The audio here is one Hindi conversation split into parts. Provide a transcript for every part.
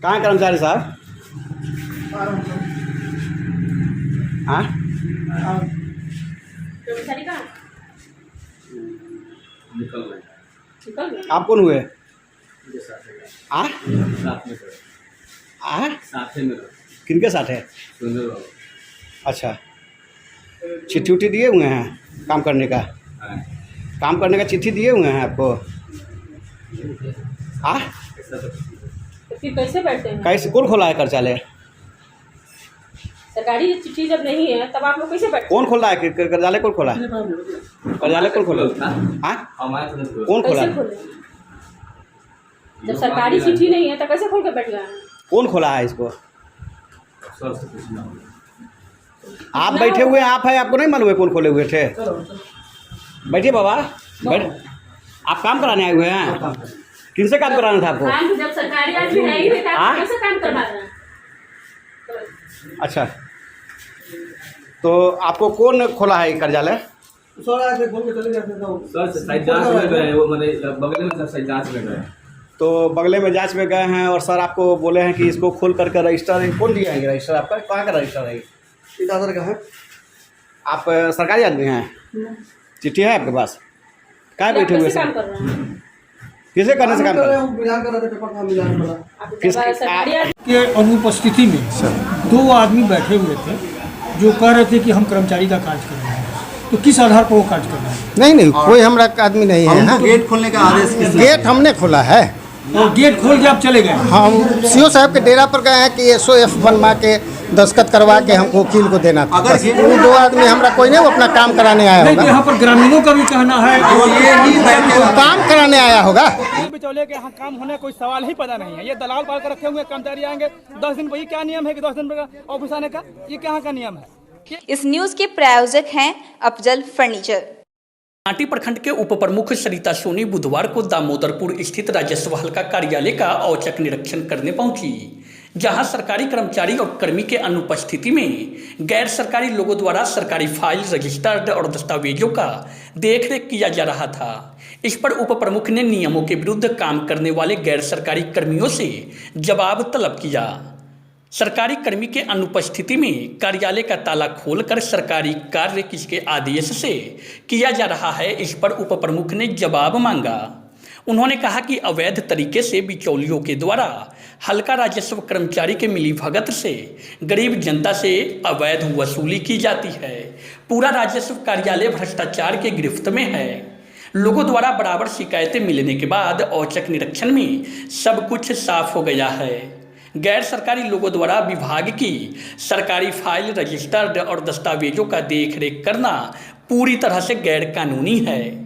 कहाँ कर्मचारी साहब? हाँ, कर्मचारी कहाँ निकल रहे हैं। निकल गए? आप कौन हुए? उनके साथ है। आ? साथ में करो। आ? साथ में करो। किनके साथ है? सुंदर बाबू। अच्छा, चिट्ठी उट्ठी दिए हुए हैं काम करने का? हाँ। काम करने का चिट्ठी दिए हुए हैं आपको? आ? ऐसा तो तो फिर कैसे बैठते हैं? कैसे कौन खोला है कार्यालय? सरकारी चिट्ठी जब नहीं है तब आप लोग कैसे बैठते कौन खोला है कार्यालय? कौन खोला है कार्यालय? कौन खोला? हाँ, हमारे तो कौन खोला कैसे है? खोले? जब सरकारी चिट्ठी नहीं है तो कैसे खोल के बैठ गए? कौन खोला है इसको? सर से पूछना होगा। आप बैठे हुए हैं, आप है, आपको नहीं मालूम है कौन खोले हुए थे? बैठिए बाबा, बैठ। आप काम कराने आए हुए हैं? किनसे काम कराना था आपको? काम जब सरकारी आदमी है ही नहीं तो हाँ? आप कैसे काम करवा रहे हैं? अच्छा, तो आपको कौन खोला है कार्यालय? सर से शायद जांच में गए वो मैंने बगल में शायद जांच में गए। तो बगले में जांच में गए हैं और सर आपको बोले हैं कि इसको खोल करके रजिस्टर कौन दिया है? रजिस्टर आपका कहाँ का रजिस्टर है? दादर का है। आप सरकारी आदमी हैं? चिट्ठी है आपके पास? कहाँ आप बैठे हुए कैसे सर? काम कर रहे हैं? किसे करने से काम कर रहे हैं? मिलान कर रहे थे, पेपर का मिलान वाला। आप किस- सरकारी आदमी के अनुपस्थिति में दो आदमी बैठे हुए थे जो कह रहे थे कि हम कर्मचारी का कार्य कर रहे हैं। तो किस आधार पर वो कार्य कर रहे हैं? नहीं नहीं, कोई हमारा आदमी नहीं है। हाँ? गेट खोलने का आदेश किस गेट हमने खोला है। और गेट खोल के आप चले गए? हम सीओ साहब के डेरा पर गए हैं कि SOF बनवा के दस्तखत करवा के हमको वकील को देना था। बस वो दो आदमी, हमारा कोई नहीं, वो अपना काम कराने आया नहीं, तो होगा। यहाँ पर ग्रामीणों का भी कहना है वो काम कराने आया होगा। बिचौलिए के यहाँ काम होने कोई सवाल ही पैदा नहीं है। ये दलाल पाल कर रखे हुए कर्मचारी आएंगे 10 दिन पर। ये क्या नियम है कि 10 दिन पर ऑफिस आने का? ये कहाँ का नियम है? इस न्यूज के प्रायोजक हैं अफजल फर्नीचर। कांटी प्रखंड के उप प्रमुख सरिता सोनी बुधवार को दामोदरपुर स्थित राजस्व हल्का कार्यालय का औचक निरीक्षण करने पहुंची, जहां सरकारी कर्मचारी और कर्मी के अनुपस्थिति में गैर सरकारी लोगों द्वारा सरकारी फाइल, रजिस्टर्ड और दस्तावेजों का देखरेख किया जा रहा था। इस पर उप प्रमुख ने नियमों के विरुद्ध काम करने वाले गैर सरकारी कर्मियों से जवाब तलब किया। सरकारी कर्मी के अनुपस्थिति में कार्यालय का ताला खोलकर सरकारी कार्य किसके आदेश से किया जा रहा है, इस पर उप प्रमुख ने जवाब मांगा। उन्होंने कहा कि अवैध तरीके से बिचौलियों के द्वारा हल्का राजस्व कर्मचारी के मिलीभगत से गरीब जनता से अवैध वसूली की जाती है। पूरा राजस्व कार्यालय भ्रष्टाचार के गिरफ्त में है। लोगों द्वारा बराबर शिकायतें मिलने के बाद औचक निरीक्षण में सब कुछ साफ हो गया है। गैर सरकारी लोगों द्वारा विभाग की सरकारी फाइल, रजिस्टर्ड और दस्तावेजों का देखरेख करना पूरी तरह से गैर कानूनी है।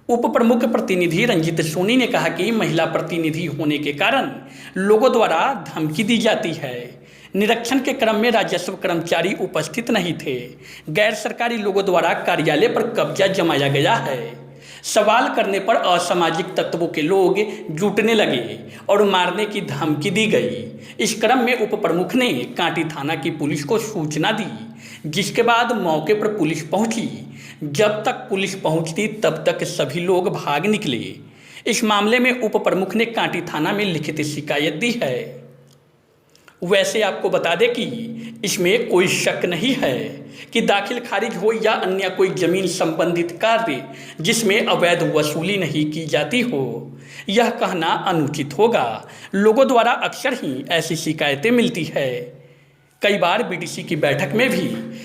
उप प्रमुख प्रतिनिधि रंजित सोनी ने कहा कि महिला प्रतिनिधि होने के कारण लोगों द्वारा धमकी दी जाती है। निरीक्षण के क्रम में राजस्व कर्मचारी उपस्थित नहीं थे। गैर सरकारी लोगों द्वारा कार्यालय पर कब्जा जमाया गया है। सवाल करने पर असामाजिक तत्वों के लोग जुटने लगे और मारने की धमकी दी गई। इस क्रम में उप प्रमुख ने कांटी थाना की पुलिस को सूचना दी, जिसके बाद मौके पर पुलिस पहुंची। जब तक पुलिस पहुंचती तब तक सभी लोग भाग निकले। इस मामले में उप प्रमुख ने कांटी थाना में लिखित शिकायत दी है। वैसे आपको बता दें कि इसमें कोई शक नहीं है कि दाखिल खारिज हो या अन्य कोई जमीन संबंधित कार्य जिसमें अवैध वसूली नहीं की जाती हो, यह कहना अनुचित होगा। लोगों द्वारा अक्सर ही ऐसी शिकायतें मिलती है। कई बार BDC की बैठक में भी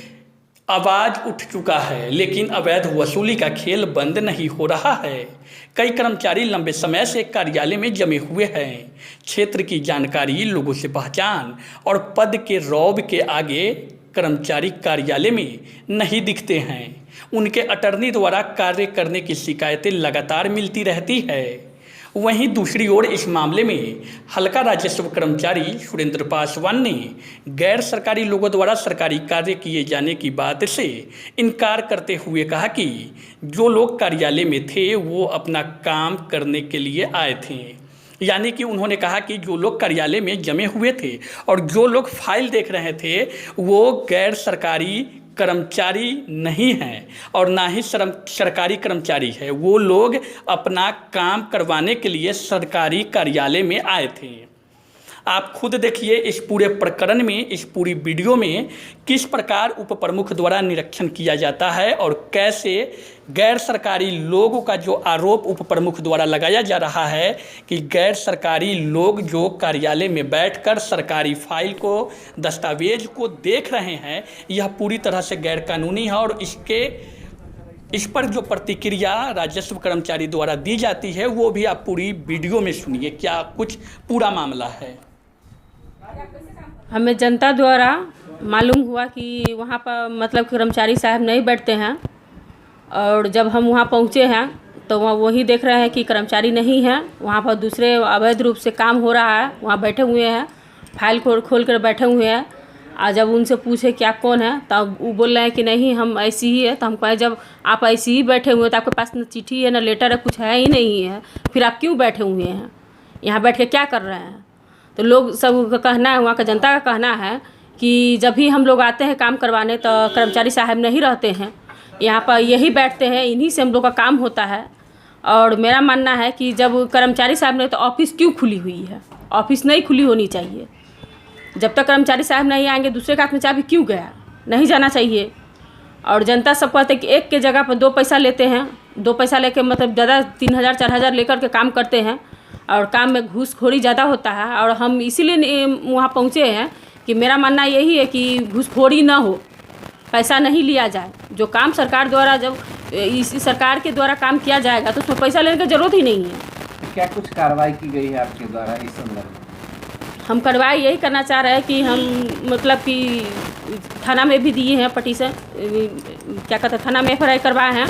आवाज उठ चुका है, लेकिन अवैध वसूली का खेल बंद नहीं हो रहा है। कई कर्मचारी लंबे समय से कार्यालय में जमे हुए हैं। क्षेत्र की जानकारी, लोगों से पहचान और पद के रौब के आगे कर्मचारी कार्यालय में नहीं दिखते हैं। उनके अटर्नी द्वारा कार्य करने की शिकायतें लगातार मिलती रहती है। वहीं दूसरी ओर इस मामले में हल्का राजस्व कर्मचारी सुरेंद्र पासवान ने गैर सरकारी लोगों द्वारा सरकारी कार्य किए जाने की बात से इनकार करते हुए कहा कि जो लोग कार्यालय में थे वो अपना काम करने के लिए आए थे। यानी कि उन्होंने कहा कि जो लोग कार्यालय में जमे हुए थे और जो लोग फाइल देख रहे थे वो गैर सरकारी कर्मचारी नहीं हैं और ना ही सरकारी कर्मचारी है। वो लोग अपना काम करवाने के लिए सरकारी कार्यालय में आए थे। आप खुद देखिए इस पूरे प्रकरण में, इस पूरी वीडियो में किस प्रकार उप प्रमुख द्वारा निरीक्षण किया जाता है और कैसे गैर सरकारी लोगों का जो आरोप उप प्रमुख द्वारा लगाया जा रहा है कि गैर सरकारी लोग जो कार्यालय में बैठकर सरकारी फाइल को, दस्तावेज को देख रहे हैं, यह पूरी तरह से गैर कानूनी है। और इस पर जो प्रतिक्रिया राजस्व कर्मचारी द्वारा दी जाती है वो भी आप पूरी वीडियो में सुनिए, क्या कुछ पूरा मामला है। हमें जनता द्वारा मालूम हुआ कि वहाँ पर मतलब कर्मचारी साहब नहीं बैठते हैं, और जब हम वहाँ पहुँचे हैं तो वहाँ वही देख रहे हैं कि कर्मचारी नहीं है, वहाँ पर दूसरे अवैध रूप से काम हो रहा है, वहाँ बैठे हुए हैं, फाइल खोल कर बैठे हुए हैं। और जब उनसे पूछे क्या कौन है, तब वो बोल रहे हैं कि नहीं हम ऐसी ही है। तो हम कहे जब आप ऐसी ही बैठे हुए हैं तो आपके पास न चिट्ठी है न लेटर है, कुछ है ही नहीं है, फिर आप क्यों बैठे हुए हैं, यहाँ बैठ के क्या कर रहे हैं। तो लोग सब का कहना है, वहाँ का जनता का कहना है कि जब भी हम लोग आते हैं काम करवाने तो कर्मचारी साहब नहीं रहते हैं, यहाँ पर यही बैठते हैं, इन्हीं से हम लोग का काम होता है। और मेरा मानना है कि जब कर्मचारी साहब नहीं तो ऑफिस क्यों खुली हुई है, ऑफिस नहीं खुली होनी चाहिए। जब तक कर्मचारी साहब नहीं आएंगे दूसरे का हाथ में चाबी क्यों गया, नहीं जाना चाहिए। और जनता सब कहते हैं कि एक के जगह पर 2 पैसा लेते हैं, 2 पैसा लेके मतलब ज़्यादा 3000 4000 लेकर के काम करते हैं, और काम में घूसखोरी ज़्यादा होता है। और हम इसीलिए वहाँ पहुँचे हैं कि मेरा मानना यही है कि घूसखोरी ना हो, पैसा नहीं लिया जाए। जो काम सरकार द्वारा, जब इस सरकार के द्वारा काम किया जाएगा तो उसमें पैसा लेने की ज़रूरत ही नहीं है। क्या कुछ कार्रवाई की गई है आपके द्वारा इस संदर्भ में? हम कार्रवाई यही करना चाह रहे हैं कि हम मतलब कि थाना में भी दिए हैं पटिशन, क्या कहते हैं, थाना में FIR करवाए हैं।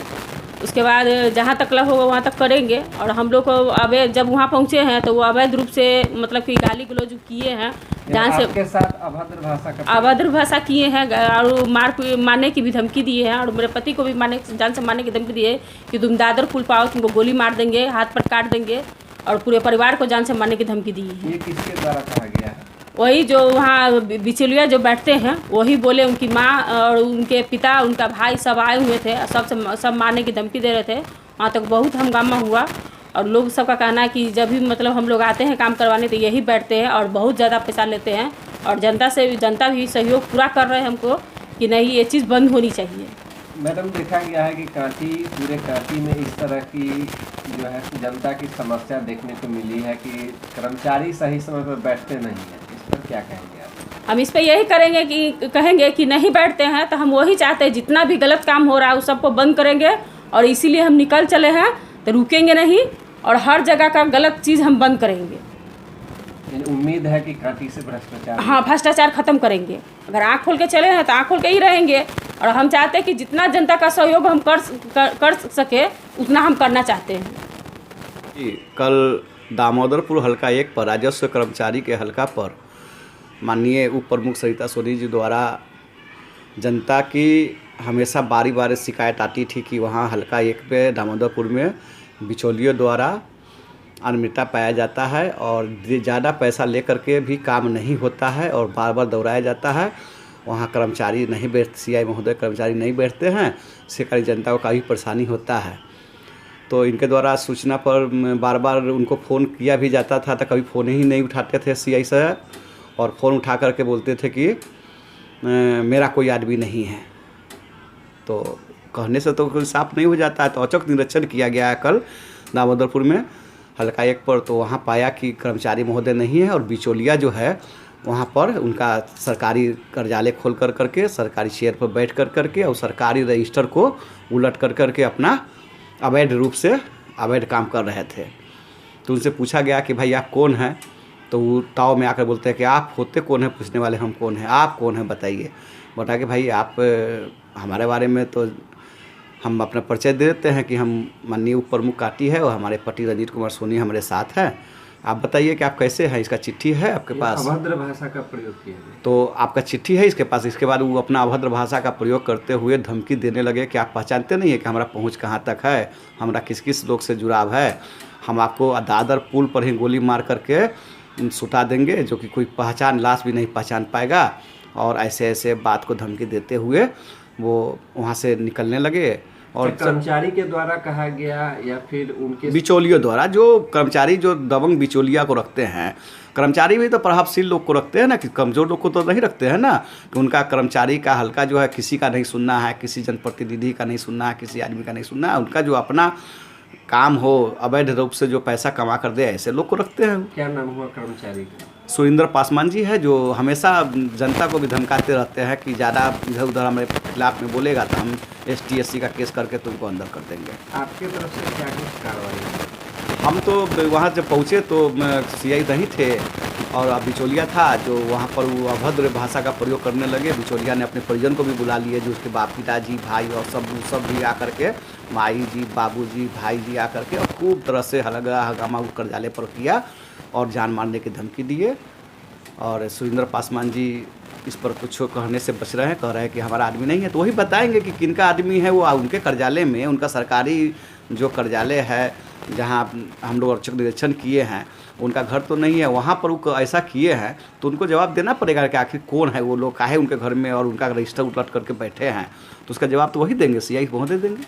उसके बाद जहाँ तक होगा वहाँ तक करेंगे। और हम लोग को अवैध, जब वहाँ पहुँचे हैं तो वो अवैध रूप से मतलब कि गाली गलौज किए हैं, जहाँ से आपके साथ अभद्र भाषा किए हैं, और मारने की भी धमकी दी है। और मेरे पति को भी जान से मारने की धमकी दी है कि तुम दादर पुल पाओ, तुमको गोली मार देंगे, हाथ पर काट देंगे, और पूरे परिवार को जान से मारने की धमकी दी है। ये किसके द्वारा कहा गया है? वही जो वहाँ बिचौलिया जो बैठते हैं वही बोले, उनकी माँ और उनके पिता, उनका भाई सब आए हुए थे, सब मारने की धमकी दे रहे थे। वहाँ तक बहुत हंगामा हुआ। और लोग सबका कहना है कि जब भी मतलब हम लोग आते हैं काम करवाने तो यही बैठते हैं और बहुत ज़्यादा पैसा लेते हैं। और जनता भी सहयोग पूरा कर रहे हैं हमको कि नहीं ये चीज़ बंद होनी चाहिए। मैडम, देखा गया है कि पूरे कांटी में इस तरह की जो है जनता की समस्या देखने को मिली है कि कर्मचारी सही समय पर बैठते नहीं हैं। इस पर क्या कहेंगे आप? हम इस पर यही कहेंगे कि नहीं बैठते हैं तो हम वही चाहते हैं जितना भी गलत काम हो रहा है उस सबको बंद करेंगे। और इसीलिए हम निकल चले हैं, तो रुकेंगे नहीं, और हर जगह का गलत चीज़ हम बंद करेंगे। उम्मीद है कि कांटी से भ्रष्टाचार, हाँ, भ्रष्टाचार खत्म करेंगे। अगर आँख खोल के चले हैं तो आँख खोल के ही रहेंगे। और हम चाहते हैं कि जितना जनता का सहयोग हम कर सके उतना हम करना चाहते हैं। कल दामोदरपुर हल्का 1 पर राजस्व कर्मचारी के हल्का पर माननीय उप प्रमुख सरिता सोनी जी द्वारा जनता की हमेशा बारी बारी शिकायत आती थी कि वहाँ हल्का 1 पे दामोदरपुर में बिचौलियों द्वारा अनियमितता पाया जाता है और ज़्यादा पैसा लेकर के भी काम नहीं होता है और बार बार दोहराया जाता है। वहाँ कर्मचारी नहीं बैठते, CI महोदय कर्मचारी नहीं बैठते हैं, सरकारी जनता को काफ़ी परेशानी होता है। तो इनके द्वारा सूचना पर बार बार उनको फ़ोन किया भी जाता था, तो कभी फ़ोन ही नहीं उठाते थे CI साहब, और फ़ोन उठा करके बोलते थे कि मेरा कोई आदमी नहीं है। तो कहने से तो कोई साफ नहीं हो जाता है। तो औचक निरीक्षण किया गया है कल दामोदरपुर में हल्का 1 पर। तो वहाँ पाया कि कर्मचारी महोदय नहीं है और बिचौलिया जो है वहाँ पर उनका सरकारी कार्यालय खोल कर करके सरकारी चेयर पर बैठ कर करके और सरकारी रजिस्टर को उलट कर करके अपना अवैध रूप से अवैध काम कर रहे थे। तो उनसे पूछा गया कि भाई आप कौन हैं, तो वो ताव में आकर बोलते हैं कि आप होते कौन हैं, पूछने वाले हम कौन हैं, आप कौन हैं बताइए। बता कि भाई आप हमारे बारे में तो हम अपना परिचय दे देते हैं कि हम माननीय उप प्रमुख काटी है और हमारे पति रंजीत कुमार सोनी हमारे साथ हैं। आप बताइए कि आप कैसे हैं, इसका चिट्ठी है आपके पास? अभद्र भाषा का प्रयोग किया गया। तो आपका चिट्ठी है इसके पास? इसके बाद वो अपना अभद्र भाषा का प्रयोग करते हुए धमकी देने लगे कि आप पहचानते नहीं है कि हमारा पहुंच कहाँ तक है, हमारा किस किस लोग से जुड़ाव है, हम आपको दादर पुल पर ही गोली मार करके सुता देंगे, जो कि कोई लाश भी नहीं पहचान पाएगा। और ऐसे ऐसे बात को धमकी देते हुए वो वहाँ से निकलने लगे। और कर्मचारी के द्वारा कहा गया या फिर उनके बिचौलियों द्वारा, जो कर्मचारी जो दबंग बिचौलिया को रखते हैं, कर्मचारी भी तो प्रभावशील लोग को रखते हैं ना, कि कमज़ोर लोग को तो नहीं रखते हैं ना, कि उनका कर्मचारी का हल्का जो है किसी का नहीं सुनना है, किसी जनप्रतिनिधि का नहीं सुनना है, किसी आदमी का नहीं सुनना है, उनका जो अपना काम हो अवैध रूप से जो पैसा कमा कर दे, ऐसे लोग को रखते हैं। क्या नाम हुआ कर्मचारी का? सुरेंद्र पासवान जी है, जो हमेशा जनता को भी धमकाते रहते हैं कि ज़्यादा इधर उधर हमारे खिलाफ में बोलेगा तो हम ST/SC का केस करके तुमको अंदर कर देंगे। आपके तरफ से क्या कुछ कार्रवाई? हम तो वहाँ जब पहुँचे तो CI नहीं थे और बिचौलिया था, जो वहाँ पर वो अभद्र भाषा का प्रयोग करने लगे। बिचौलिया ने अपने परिजन को भी बुला लिए, जो उसके बाप पिताजी भाई और सब भी आकर के, माई जी बाबूजी भाई जी आकर के, और खूब तरह से हंगामा कर जाले पर किया और जान मारने की धमकी दिए। और सुरेंद्र पासवान जी इस पर कुछ कहने से बच रहे हैं, कह रहे हैं कि हमारा आदमी नहीं है, तो वही बताएंगे कि किनका आदमी है। वो उनके कार्यालय में, उनका सरकारी जो कार्यालय है जहाँ हम लोग औचक निरीक्षण किए हैं, उनका घर तो नहीं है, वहाँ पर वो ऐसा किए हैं तो उनको जवाब देना पड़ेगा कि आखिर कौन है वो लोग, काहे उनके घर में और उनका रजिस्टर उलट करके बैठे हैं, तो उसका जवाब तो वही देंगे, CI महोदय देंगे।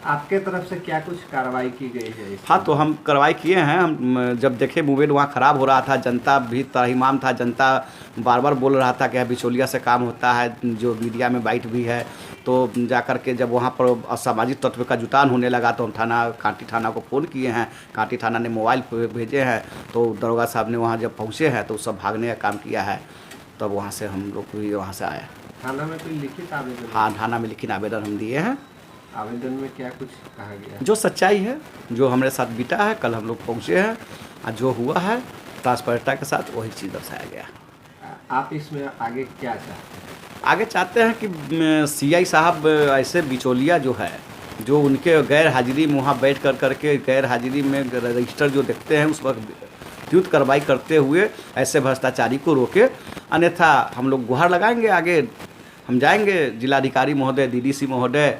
आपके तरफ से क्या कुछ कार्रवाई की गई है? हाँ, तो हम कार्रवाई किए हैं। हम जब देखे मूवमेंट वहाँ ख़राब हो रहा था, जनता भी त्राहिमाम था, जनता बार बार बोल रहा था कि बिचौलिया से काम होता है, जो मीडिया में बाइट भी है, तो जाकर के जब वहाँ पर असामाजिक तत्व का जुटान होने लगा तो हम कांटी थाना को फ़ोन किए हैं। कांटी थाना ने मोबाइल भेजे हैं, तो दरोगा साहब ने वहाँ जब पहुँचे हैं तो सब भागने का काम किया है, तब वहाँ से हम लोग भी वहाँ से आए। थाना में कोई लिखित आवेदन? हाँ, थाना में लिखित आवेदन हम दिए हैं। आवेदन में क्या कुछ कहा गया? जो सच्चाई है, जो हमारे साथ बीता है, कल हम लोग पहुँचे हैं और जो हुआ है ट्रांसपेरेंटता के साथ वही चीज़ दर्शाया गया। आप इसमें आगे क्या चाहते हैं? आगे चाहते हैं कि CI साहब ऐसे बिचौलिया जो है, जो उनके गैर हाजिरी में वहाँ बैठ करके गैर हाजिरी में रजिस्टर जो देखते हैं उस वक्त त्रुत कार्रवाई करते हुए ऐसे भ्रष्टाचारी को रोके, अन्यथा हम लोग गुहार लगाएंगे। आगे हम जाएंगे जिलाधिकारी महोदय, DDC महोदय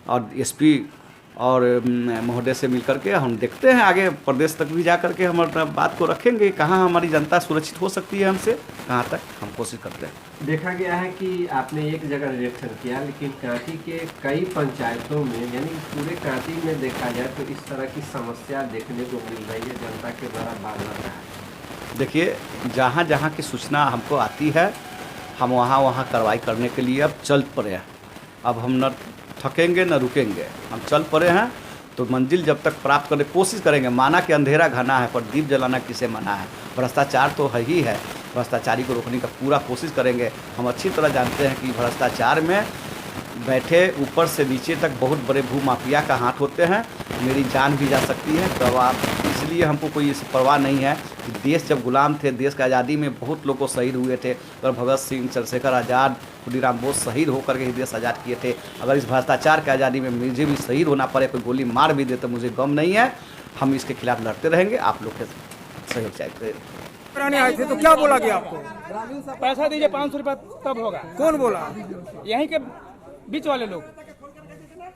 और SP और महोदय से मिल करके हम देखते हैं, आगे प्रदेश तक भी जा करके हम अपना बात को रखेंगे, कहाँ हमारी जनता सुरक्षित हो सकती है हमसे, कहाँ तक हम कोशिश करते हैं। देखा गया है कि आपने एक जगह निरीक्षण किया, लेकिन कांटी के कई पंचायतों में, यानी पूरे कांटी में देखा जाए तो इस तरह की समस्या देखने को मिल रही है, जनता के द्वारा बार-बार। देखिए, जहाँ जहाँ की सूचना हमको आती है हम वहाँ कार्रवाई करने के लिए अब चल पड़े हैं। अब हम न थकेंगे न रुकेंगे, हम चल पड़े हैं, तो मंजिल जब तक प्राप्त करने की कोशिश करेंगे। माना कि अंधेरा घना है पर दीप जलाना किसे मना है, भ्रष्टाचार तो है ही है, भ्रष्टाचारी को रोकने का पूरा कोशिश करेंगे। हम अच्छी तरह जानते हैं कि भ्रष्टाचार में बैठे ऊपर से नीचे तक बहुत बड़े भूमाफिया का हाथ होते हैं, मेरी जान भी जा सकती है। तो आप इसलिए हमको कोई इस परवाह नहीं है कि देश जब गुलाम थे, देश की आज़ादी में बहुत लोग को शहीद हुए थे, अगर भगत सिंह, चंद्रशेखर आज़ाद, खुदीराम बोस शहीद होकर के ही देश आज़ाद किए थे। अगर इस भ्रष्टाचार की आज़ादी में मुझे भी शहीद होना पड़े, कोई गोली मार भी दे तो मुझे गम नहीं है, हम इसके खिलाफ लड़ते रहेंगे। आप लोग के सहयोग चाहिए। कराने आए थे तो क्या बोला गया आपको? पैसा दीजिए 500 रुपया तब होगा। कौन बोला? यहीं के बीच वाले लोग,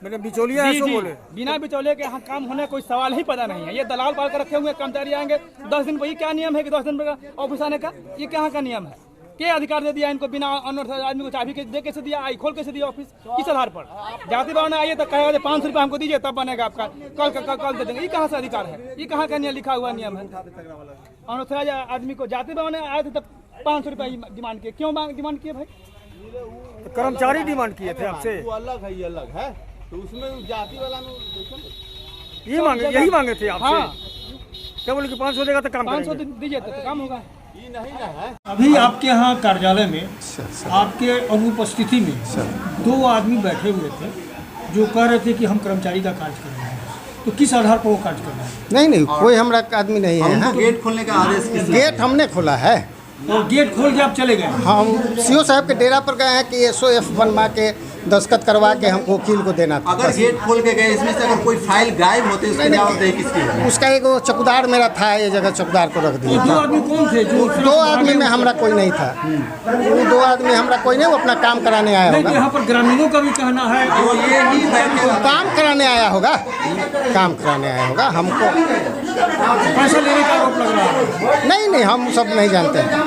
मैंने बिचौलिया है सो बोले। बिना बिचौलिए के यहाँ काम होने कोई सवाल ही पैदा नहीं है। ये दलाल पाल कर रखे हुए कर्मचारी आएंगे 10 दिन पर, ये क्या नियम है कि 10 दिन का ऑफिस आने का? ये कहाँ का नियम है? क्या अधिकार दे दिया इनको? बिना अनौठा आदमी को चाबी दे कैसे दिया, आई खोल कैसे दिया ऑफिस? किस आधार पर? जाति भावना आइए तो कहेगा 500 रुपया हमको दीजिए तब बनेगा आपका, कल दे देंगे। ये कहाँ से अधिकार है? ये कहाँ का लिखा हुआ नियम है? अनौठा आदमी को जाति भावना आए थे तब 500 रुपया डिमांड किए। क्यों डिमांड किए भाई? कर्मचारी डिमांड किए थे आपसे? अलग है, ये अलग है, तो उसमें जाति वाला में यही मांगे थे आपसे? हाँ। क्या बोले कि 500 देगा तो काम 500 दीजिए तो काम होगा। ये नहीं ना है। अभी आपके यहाँ कार्यालय में आपके अनुपस्थिति में 2 आदमी बैठे हुए थे जो कह रहे थे कि हम कर्मचारी का कार्य कर रहे हैं, तो किस आधार पर वो कार्य कर रहे हैं? नहीं, कोई हमारा आदमी नहीं है। गेट खोलने का आदेश किस? गेट हमने खोला है और गेट खोल के आप चले गए? हम CO साहब के डेरा पर गए हैं कि SOF बनवा के दस्तखत करवा के हमको वकील को देना था। अगर गेट खोल के गए, इसमें से अगर कोई फाइल गायब होती है उसकी जवाबदेही किसकी है? उसका एक चौकीदार मेरा था, ये जगह चौकीदार को रख दिया। 2 आदमी कौन थे? जो 2 आदमी में हमारा कोई नहीं था। वो 2 आदमी हमारा कोई नहीं, वो अपना काम कराने आया होगा। यहाँ पर ग्रामीणों का भी कहना है तो ये ही काम कराने आया होगा, काम कराने आया होगा। हमको पैसा लेने का आरोप लग रहा है। नहीं, हम सब नहीं जानते हैं।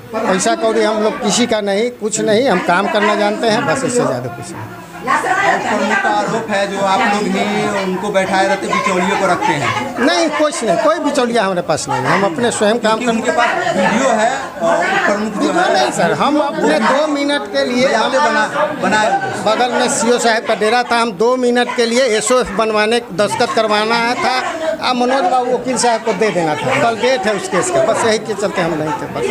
पैसा कौड़ी हम लोग किसी का नहीं, कुछ नहीं, हम काम करना जानते हैं, बस इससे ज़्यादा कुछ नहीं। प्रमुख का आरोप है जो आप लोग ही उनको बैठाए रहते, बिचौलियों को रखते हैं। नहीं, कुछ नहीं, कोई बिचौलिया हमारे पास नहीं, हम अपने स्वयं काम क्योंकि उनके पास वीडियो है और प्रमुख जो वीडियो है नहीं सर, हम अपने 2 मिनट के लिए बनाए बगल में सीओ साहब का डेरा था, हम 2 मिनट के लिए SOF बनवाने दस्तखत करवाना था, अब मनोज बाबू वकील साहब को दे देना था, कल डेट है उस केस का, बस यही के चलते हम नहीं थे बस।